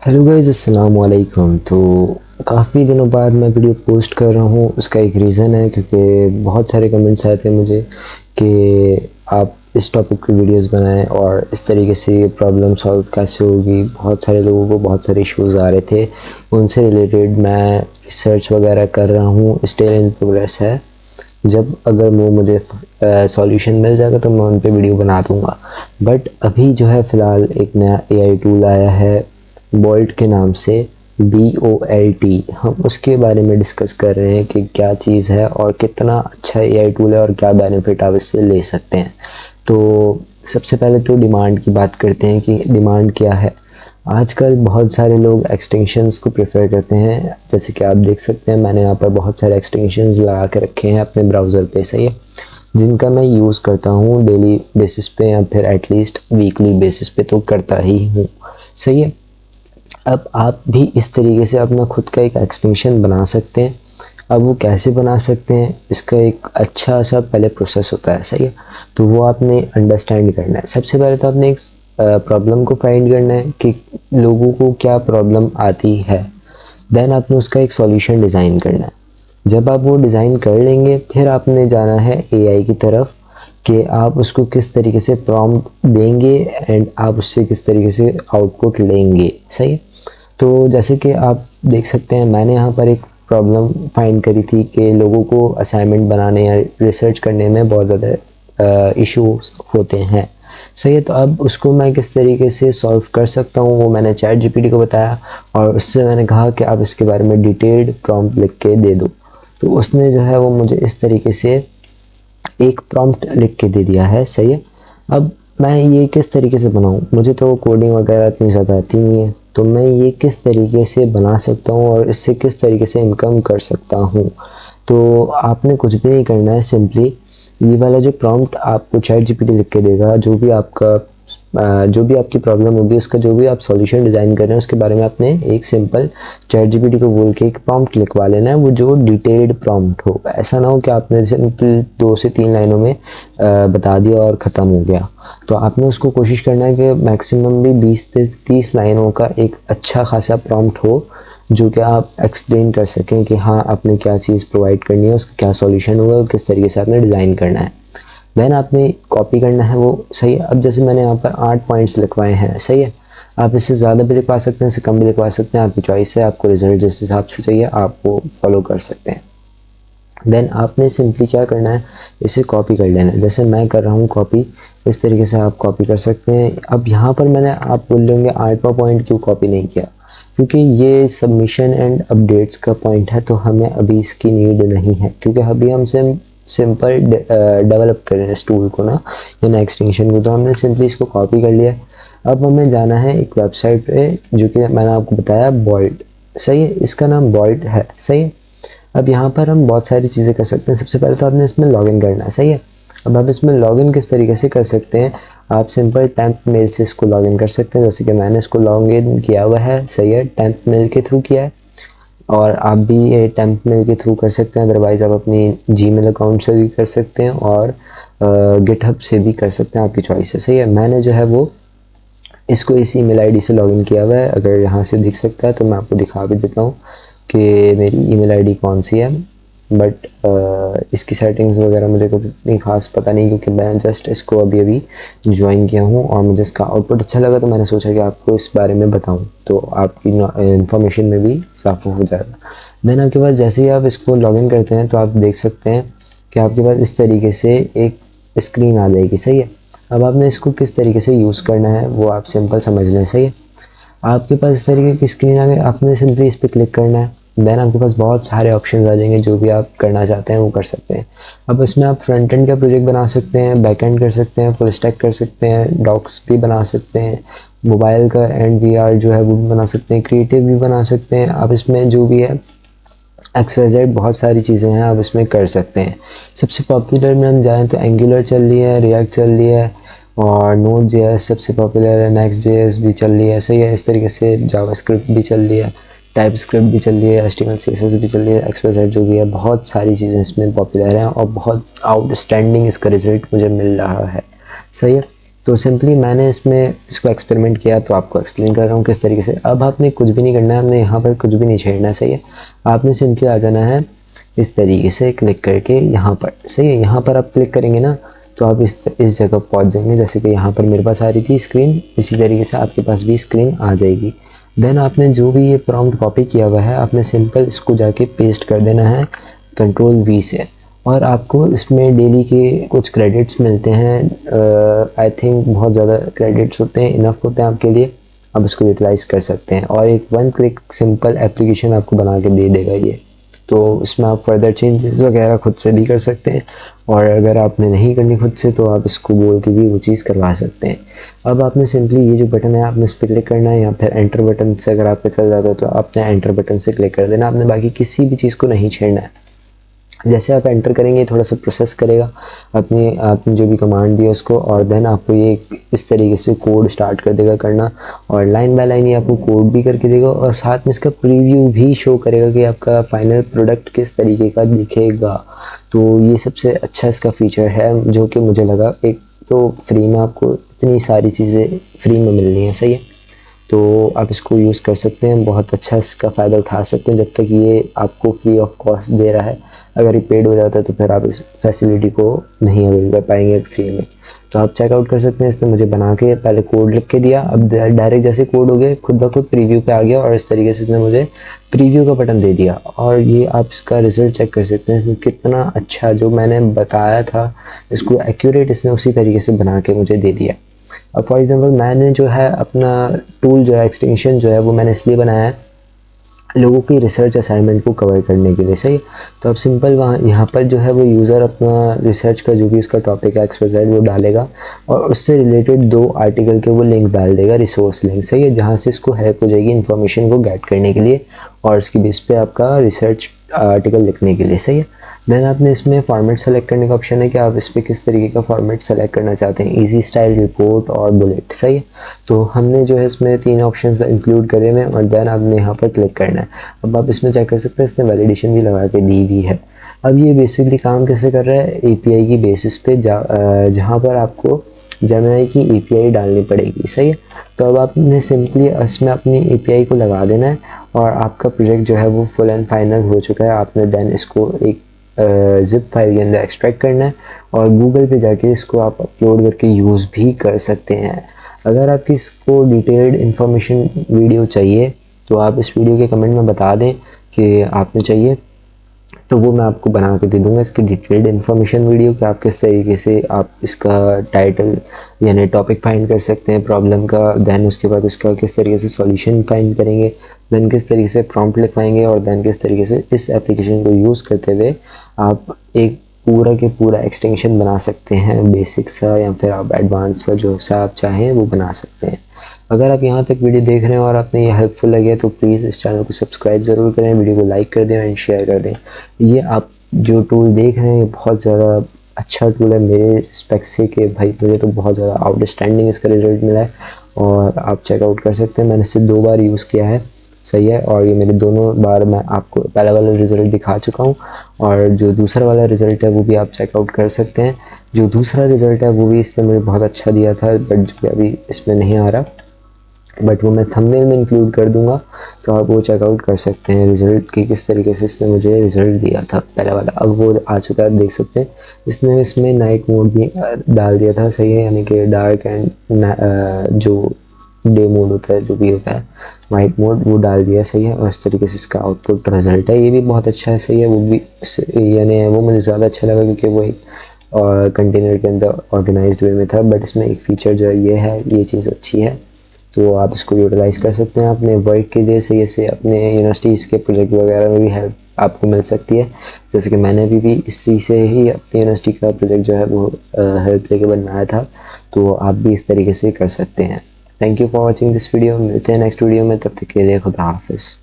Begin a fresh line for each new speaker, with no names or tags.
Hello guys, अस्सलाम वालेकुम। तो काफ़ी दिनों बाद मैं वीडियो पोस्ट कर रहा हूँ। उसका एक रीज़न है क्योंकि बहुत सारे कमेंट्स आए थे मुझे कि आप इस टॉपिक पे वीडियोस बनाएं और इस तरीके से ये प्रॉब्लम सॉल्व कैसे होगी। बहुत सारे लोगों को बहुत सारे इश्यूज़ आ रहे थे, उनसे रिलेटेड मैं रिसर्च वगैरह कर रहा हूँ, स्टिल इन प्रोग्रेस है। जब अगर वो मुझे सॉल्यूशन मिल जाएगा तो मैं उन पे वीडियो बना दूँगा। बट अभी जो है फ़िलहाल एक नया एआई टूल आया है बोल्ट के नाम से, BOLT। हम उसके बारे में डिस्कस कर रहे हैं कि क्या चीज़ है और कितना अच्छा एआई टूल है और क्या बेनिफिट आप इससे ले सकते हैं। तो सबसे पहले तो डिमांड की बात करते हैं कि डिमांड क्या है। आजकल बहुत सारे लोग एक्सटेंशंस को प्रेफर करते हैं, जैसे कि आप देख सकते हैं मैंने यहाँ पर बहुत सारे एक्सटेंशंस लगा के रखे हैं अपने ब्राउज़र पे, सही है, जिनका मैं यूज़ करता हूँ डेली बेसिस पे या फिर एटलीस्ट वीकली बेसिस पे तो करता ही हूँ, सही है। अब आप भी इस तरीके से अपना खुद का एक एक्सटेंशन बना सकते हैं। अब वो कैसे बना सकते हैं, इसका एक अच्छा सा पहले प्रोसेस होता है, सही है। तो वो आपने अंडरस्टैंड करना है। सबसे पहले तो आपने एक प्रॉब्लम को फाइंड करना है कि लोगों को क्या प्रॉब्लम आती है। देन आपने उसका एक सॉल्यूशन डिज़ाइन करना है। जब आप वो डिज़ाइन कर लेंगे फिर आपने जाना है एआई की तरफ कि आप उसको किस तरीके से प्रॉम्प्ट देंगे एंड आप उससे किस तरीके से आउटपुट लेंगे, सही है। तो जैसे कि आप देख सकते हैं मैंने यहाँ पर एक प्रॉब्लम फाइंड करी थी कि लोगों को असाइनमेंट बनाने या रिसर्च करने में बहुत ज़्यादा इश्यूज होते हैं, सही है। तो अब उसको मैं किस तरीके से सॉल्व कर सकता हूँ वो मैंने चैट जीपीटी को बताया और उससे मैंने कहा कि आप इसके बारे में डिटेल्ड प्रॉम्प्ट लिख के दे दो। तो उसने जो है वो मुझे इस तरीके से एक प्रॉम्प्ट लिख के दे दिया है, सही है। अब मैं ये किस तरीके से बनाऊँ, मुझे तो कोडिंग वगैरह इतनी ज़्यादा आती नहीं है, तो मैं ये किस तरीके से बना सकता हूँ और इससे किस तरीके से इनकम कर सकता हूँ। तो आपने कुछ भी नहीं करना है, सिंपली ये वाला जो प्रॉम्प्ट आपको चैट जीपीटी लिख के देगा, जो भी आपकी प्रॉब्लम होगी, उसका जो भी आप सॉल्यूशन डिज़ाइन कर रहे हैं उसके बारे में आपने एक सिंपल चैट जीपीटी को बोल के एक प्रॉम्प्ट लिखवा लेना है, वो जो डिटेल्ड प्रॉम्प्ट हो। ऐसा ना हो कि आपने सिंपल 2 से 3 लाइनों में बता दिया और ख़त्म हो गया। तो आपने उसको कोशिश करना है कि मैक्सिमम भी 20 से 30 लाइनों का एक अच्छा खासा प्रॉम्प्ट हो जो कि आप एक्सप्लेन कर सकें कि हाँ आपने क्या चीज़ प्रोवाइड करनी है, उसका क्या सॉल्यूशन होगा और किस तरीके से आपने डिज़ाइन करना है। देन आपने कॉपी करना है वो, सही है। अब जैसे मैंने यहाँ पर 8 पॉइंट्स लिखवाए हैं, सही है। आप इससे ज़्यादा भी लिखवा सकते हैं, इससे कम भी लिखवा सकते हैं, आपकी चॉइस है। आपको रिजल्ट जिस हिसाब से चाहिए आप वो फॉलो कर सकते हैं। देन आपने सिंपली क्या करना है, इसे कॉपी कर लेना है, जैसे मैं कर रहा हूँ कॉपी। इस तरीके से आप कॉपी कर सकते हैं। अब यहाँ पर मैंने, आप बोल लेंगे 8वां पॉइंट क्यों कॉपी नहीं किया, क्योंकि ये सबमिशन एंड अपडेट्स का पॉइंट है, तो हमें अभी इसकी नीड नहीं है, क्योंकि अभी हम सिंपल डेवलप कर रहे हैं इस टूल को ना, या ना एक्सटेंशन को। तो हमने सिंपली इसको कॉपी कर लिया। अब हमें जाना है एक वेबसाइट पे जो कि मैंने आपको बताया बोल्ट, सही है। इसका नाम बोल्ट है, सही है। अब यहाँ पर हम बहुत सारी चीज़ें कर सकते हैं। सबसे पहले तो आपने इसमें लॉगिन करना है, सही है। अब आप इसमें लॉगिन किस तरीके से कर सकते हैं, आप सिंपल टेम्प मेल से इसको लॉगिन कर सकते हैं, जैसे कि मैंने इसको लॉगिन किया हुआ है, सही है, टेम्प मेल के थ्रू किया है। और आप भी ये टेम्प मेल के थ्रू कर सकते हैं, अदरवाइज़ आप अपनी जीमेल अकाउंट से भी कर सकते हैं और गिटहब से भी कर सकते हैं, आपकी चॉइस है, सही है। मैंने जो है वो इसको इस ईमेल आईडी से लॉगिन किया हुआ है। अगर यहाँ से दिख सकता है तो मैं आपको दिखा भी देता हूँ कि मेरी ईमेल आईडी कौन सी है। बट इसकी सेटिंग्स वगैरह मुझे कुछ इतनी खास पता नहीं, क्योंकि मैं जस्ट इसको अभी अभी ज्वाइन किया हूँ और मुझे इसका आउटपुट अच्छा लगा, तो मैंने सोचा कि आपको इस बारे में बताऊँ, तो आपकी इन्फॉर्मेशन में भी इजाफा हो जाएगा। देन आपके पास जैसे ही आप इसको लॉगिन करते हैं तो आप देख सकते हैं कि आपके पास इस तरीके से एक स्क्रीन आ जाएगी, सही है। अब आपने इसको किस तरीके से यूज़ करना है वो आप सिंपल समझ लें, सही है। आपके पास इस तरीके की स्क्रीन आ गई, आपने सिंपली इस पर क्लिक करना है। देन आपके पास बहुत सारे ऑप्शन आ जाएंगे, जो भी आप करना चाहते हैं वो कर सकते हैं। अब इसमें आप फ्रंट एंड का प्रोजेक्ट बना सकते हैं, बैक एंड कर सकते हैं, फुल स्टैक कर सकते हैं, डॉक्स भी बना सकते हैं, मोबाइल का एंड वीआर जो है वो भी बना सकते हैं, क्रिएटिव भी बना सकते हैं। आप इसमें जो भी है XYZ बहुत सारी चीज़ें हैं, आप इसमें कर सकते हैं। सबसे पॉपुलर में हम जाएँ तो एंगुलर चल रही है, रिएक्ट चल रही है और नोड जेएस सबसे पॉपुलर है, नेक्स्ट जेएस भी चल रही है, सही है। इस तरीके से जावास्क्रिप्ट भी चल रही है, टाइप स्क्रिप्ट भी चल रही है, HTML CSS भी चल रही है, XYZ जो भी है, बहुत सारी चीज़ें इसमें पॉपुलर हैं और बहुत आउटस्टैंडिंग इसका रिजल्ट मुझे मिल रहा है, सही है। तो सिंपली मैंने इसको एक्सपेरिमेंट किया, तो आपको एक्सप्लेन कर रहा हूँ किस तरीके से। अब आपने कुछ भी नहीं करना है, आपने यहाँ पर कुछ भी नहीं छेड़ना, सही है। आपने सिंपली आ जाना है इस तरीके से क्लिक करके यहाँ पर, सही है। यहाँ पर आप क्लिक करेंगे ना तो आप इस जगह पहुँच जाएंगे। जैसे कि यहाँ पर मेरे पास आ रही थी स्क्रीन, इसी तरीके से आपके पास भी स्क्रीन आ जाएगी। देन आपने जो भी ये प्रॉम्प्ट कॉपी किया हुआ है, आपने सिंपल इसको जाके पेस्ट कर देना है Ctrl+V से। और आपको इसमें डेली के कुछ क्रेडिट्स मिलते हैं, आई थिंक बहुत ज़्यादा क्रेडिट्स होते हैं, इनफ होते हैं आपके लिए, आप इसको यूटिलाइज़ कर सकते हैं। और एक 1 क्लिक सिंपल एप्लीकेशन आपको बना के दे देगा ये। तो इसमें आप फर्दर चेंजेस वगैरह खुद से भी कर सकते हैं, और अगर आपने नहीं करनी खुद से तो आप इसको बोल के भी वो चीज़ करवा सकते हैं। अब आपने सिंपली ये जो बटन है आपने इस पर क्लिक करना है, या फिर एंटर बटन से अगर आपका चल जाता है तो आपने एंटर बटन से क्लिक कर देना। आपने बाकी किसी भी चीज़ को नहीं छेड़ना है। जैसे आप एंटर करेंगे थोड़ा सा प्रोसेस करेगा आपने जो भी कमांड दिया उसको, और देन आपको ये इस तरीके से कोड स्टार्ट कर देगा करना, और लाइन बाय लाइन ये आपको कोड भी करके देगा, और साथ में इसका प्रीव्यू भी शो करेगा कि आपका फाइनल प्रोडक्ट किस तरीके का दिखेगा। तो ये सबसे अच्छा इसका फीचर है जो कि मुझे लगा। एक तो फ्री में आपको इतनी सारी चीज़ें फ्री में मिल रही हैं, सही है। तो आप इसको यूज़ कर सकते हैं, बहुत अच्छा इसका फ़ायदा उठा सकते हैं जब तक ये आपको फ्री ऑफ कॉस्ट दे रहा है। अगर ये पेड हो जाता है तो फिर आप इस फैसिलिटी को नहीं अवेल कर पाएंगे फ्री में। तो आप चेकआउट कर सकते हैं। इसने मुझे बना के पहले कोड लिख के दिया, अब डायरेक्ट जैसे कोड हो गया खुद ब खुद प्रीव्यू पे आ गया, और इस तरीके से इसने मुझे प्रीव्यू का बटन दे दिया। और ये आप इसका रिज़ल्ट चेक कर सकते हैं, इसने कितना अच्छा जो मैंने बताया था इसको एक्यूरेट इसने उसी तरीके से बना के मुझे दे दिया। अब फॉर एग्जांपल मैंने जो है अपना टूल जो है एक्सटेंशन जो है वो मैंने इसलिए बनाया है लोगों की रिसर्च असाइनमेंट को कवर करने के लिए, सही। तो अब सिंपल यहाँ पर जो है वो यूज़र अपना रिसर्च का जो भी उसका टॉपिक है XYZ वो डालेगा, और उससे रिलेटेड 2 आर्टिकल के वो लिंक डाल देगा, रिसोर्स लिंक, सही है, जहाँ से इसको हेल्प हो जाएगी इन्फॉर्मेशन को गेट करने के लिए और इसकी बेस पे आपका रिसर्च आर्टिकल लिखने के लिए, सही है। देन आपने इसमें फॉर्मेट सेलेक्ट करने का ऑप्शन है कि आप इस पर किस तरीके का फॉर्मेट सेलेक्ट करना चाहते हैं, इजी, स्टाइल, रिपोर्ट और बुलेट, सही है। तो हमने जो है इसमें 3 ऑप्शंस इंक्लूड करे हुए हैं, और देन आपने यहाँ पर क्लिक करना है। अब आप इसमें चेक कर सकते हैं इसने वैलिडेशन भी लगा के दी हुई है। अब ये बेसिकली काम कैसे कर रहा है, API की बेसिस पे जहाँ पर आपको जेमिनी की API डालनी पड़ेगी, सही है। तो अब आपने सिंपली इसमें अपनी API को लगा देना है, और आपका प्रोजेक्ट जो है वो फुल एंड फाइनल हो चुका है। आपने देन इसको एक जिप फाइल के अंदर एक्सट्रैक्ट करना है, और गूगल पे जाके इसको आप अपलोड करके यूज़ भी कर सकते हैं। अगर आपकी इसको डिटेल्ड इन्फॉर्मेशन वीडियो चाहिए तो आप इस वीडियो के कमेंट में बता दें कि आपने चाहिए, तो वो मैं आपको बना के दे दूँगा इसकी डिटेल्ड इन्फॉर्मेशन वीडियो कि आप किस तरीके से आप इसका टाइटल यानी टॉपिक फाइंड कर सकते हैं प्रॉब्लम का, देन उसके बाद उसका किस तरीके से सॉल्यूशन फाइंड करेंगे, देन किस तरीके से प्रॉम्प्ट लिखवाएंगे, और देन किस तरीके से इस एप्लीकेशन को यूज़ करते हुए आप एक पूरा के पूरा एक्सटेंशन बना सकते हैं, बेसिक सा या फिर आप एडवांस सा जो सा आप चाहें वो बना सकते हैं। अगर आप यहाँ तक वीडियो देख रहे हैं और आपने ये हेल्पफुल लगे तो प्लीज़ इस चैनल को सब्सक्राइब ज़रूर करें, वीडियो को लाइक कर दें एंड शेयर कर दें। ये आप जो टूल देख रहे हैं ये बहुत ज़्यादा अच्छा टूल है मेरे रिस्पेक्ट से, कि भाई मुझे तो बहुत ज़्यादा आउटस्टैंडिंग इसका रिज़ल्ट मिला है, और आप चेकआउट कर सकते हैं। मैंने इसे 2 बार यूज़ किया है, सही है, और ये मेरे दोनों बार मैं आपको पहला वाला रिज़ल्ट दिखा चुका हूँ, और जो दूसरा वाला रिज़ल्ट है वो भी आप चेकआउट कर सकते हैं। जो दूसरा रिज़ल्ट है वो भी इसने मुझे बहुत अच्छा दिया था, बट जो अभी इसमें नहीं आ रहा, बट वो मैं थंबनेल में इंक्लूड कर दूंगा, तो आप वो चेकआउट कर सकते हैं रिज़ल्ट की किस तरीके से इसने मुझे रिज़ल्ट दिया था पहला वाला। अब वो आ चुका है, देख सकते हैं। इसने इसमें नाइट मोड भी डाल दिया था, सही है, यानी कि डार्क एंड जो डे मोड होता है जो भी होता है वाइट मोड वो डाल दिया, सही है। और इस तरीके से इसका आउटपुट रिज़ल्ट है, ये भी बहुत अच्छा है, सही है। वो भी यानी वो मुझे ज़्यादा अच्छा लगा क्योंकि वो एक और कंटेनर के अंदर ऑर्गेनाइज्ड वे में था, बट इसमें एक फ़ीचर जो है ये चीज़ अच्छी है, तो आप इसको यूटिलाइज़ कर सकते हैं अपने वर्क के लिए, सही से अपने यूनिवर्सिटीज़ के प्रोजेक्ट वगैरह में भी हेल्प आपको मिल सकती है। जैसे कि मैंने भी इसी से ही अपनी यूनिवर्सिटी का प्रोजेक्ट जो है वो हेल्प लेके बनाया था, तो आप भी इस तरीके से कर सकते हैं। Thank you for watching this video, मिलते हैं नेक्स्ट वीडियो में, तब तक के लिए खुदा हाफिज़।